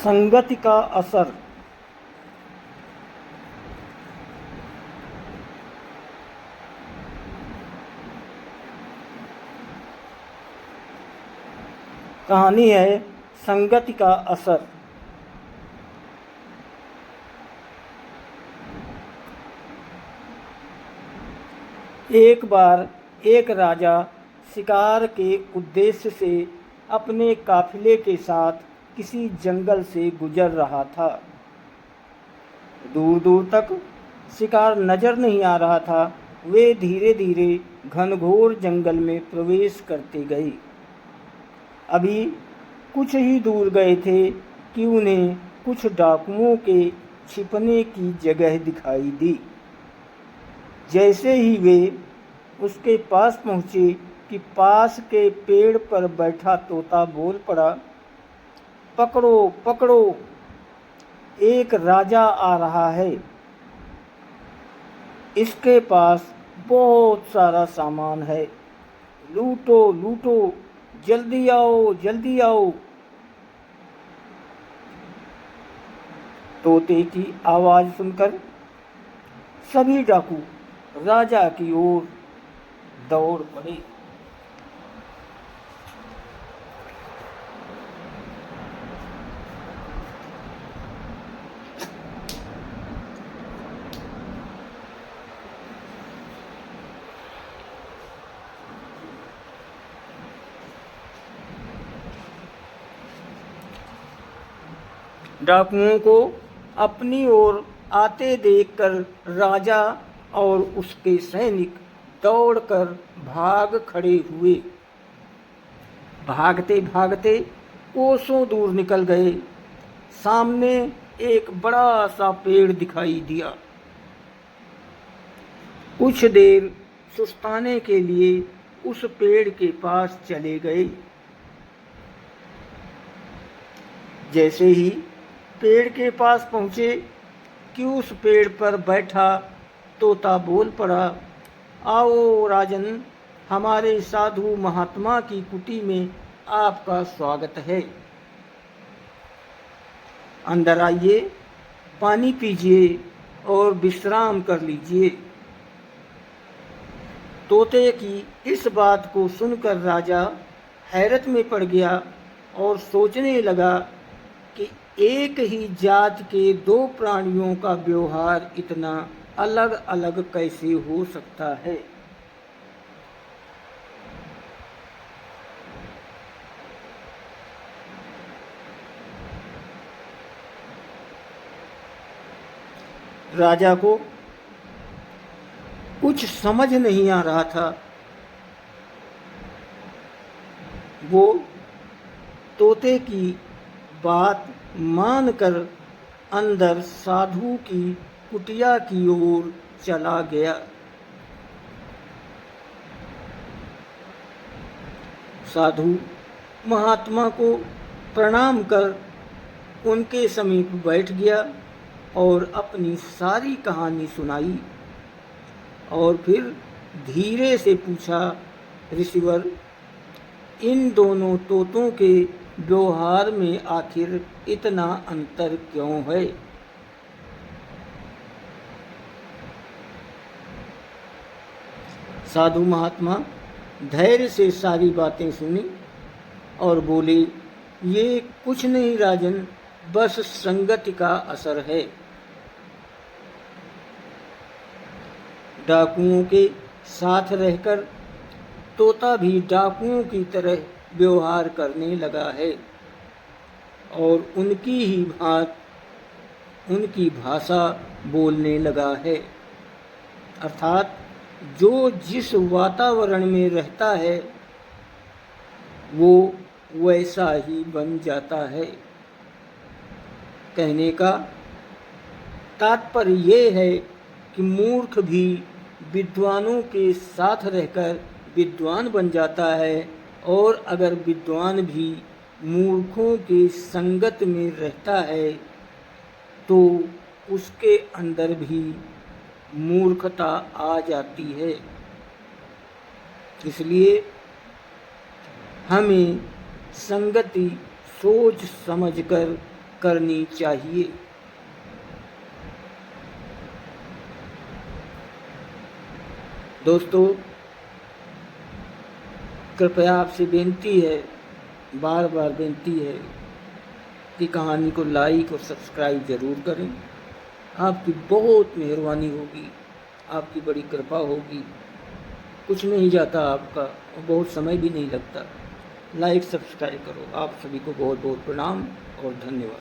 संगति का असर। कहानी है संगति का असर। एक बार एक राजा शिकार के उद्देश्य से अपने काफिले के साथ किसी जंगल से गुजर रहा था। दूर दूर तक शिकार नजर नहीं आ रहा था। वे धीरे धीरे घनघोर जंगल में प्रवेश करते गए। अभी कुछ ही दूर गए थे कि उन्हें कुछ डाकुओं के छिपने की जगह दिखाई दी। जैसे ही वे उसके पास पहुँचे कि पास के पेड़ पर बैठा तोता बोल पड़ा, पकड़ो पकड़ो, एक राजा आ रहा है। इसके पास बहुत सारा सामान है, लूटो लूटो, जल्दी आओ जल्दी आओ। तोते की आवाज़ सुनकर सभी डाकू राजा की ओर दौड़ पड़े। डाकुओं को अपनी ओर आते देखकर राजा और उसके सैनिक दौड़कर भाग खड़े हुए। भागते भागते कोसों दूर निकल गए। सामने एक बड़ा सा पेड़ दिखाई दिया। कुछ देर सुस्ताने के लिए उस पेड़ के पास चले गए। जैसे ही पेड़ के पास पहुँचे कि उस पेड़ पर बैठा तोता बोल पड़ा, आओ राजन, हमारे साधु महात्मा की कुटी में आपका स्वागत है। अंदर आइए, पानी पीजिए और विश्राम कर लीजिए। तोते की इस बात को सुनकर राजा हैरत में पड़ गया और सोचने लगा कि एक ही जात के दो प्राणियों का व्यवहार इतना अलग अलग कैसे हो सकता है। राजा को कुछ समझ नहीं आ रहा था। वो तोते की बात मानकर अंदर साधु की कुटिया की ओर चला गया। साधु महात्मा को प्रणाम कर उनके समीप बैठ गया और अपनी सारी कहानी सुनाई और फिर धीरे से पूछा, ऋषिवर, इन दोनों तोतों के व्यवहार में आखिर इतना अंतर क्यों है? साधु महात्मा धैर्य से सारी बातें सुनी और बोले, ये कुछ नहीं राजन, बस संगति का असर है। डाकुओं के साथ रहकर तोता भी डाकुओं की तरह व्यवहार करने लगा है और उनकी भाषा बोलने लगा है। अर्थात जो जिस वातावरण में रहता है वो वैसा ही बन जाता है। कहने का तात्पर्य ये है कि मूर्ख भी विद्वानों के साथ रहकर विद्वान बन जाता है और अगर विद्वान भी मूर्खों के संगत में रहता है तो उसके अंदर भी मूर्खता आ जाती है। इसलिए हमें संगति सोच समझकर करनी चाहिए। दोस्तों, कृपया आपसे बेनती है, बार बार बेनती है कि कहानी को लाइक और सब्सक्राइब ज़रूर करें। आपकी बहुत मेहरबानी होगी, आपकी बड़ी कृपा होगी। कुछ नहीं जाता आपका और बहुत समय भी नहीं लगता। लाइक सब्सक्राइब करो। आप सभी को बहुत बहुत प्रणाम और धन्यवाद।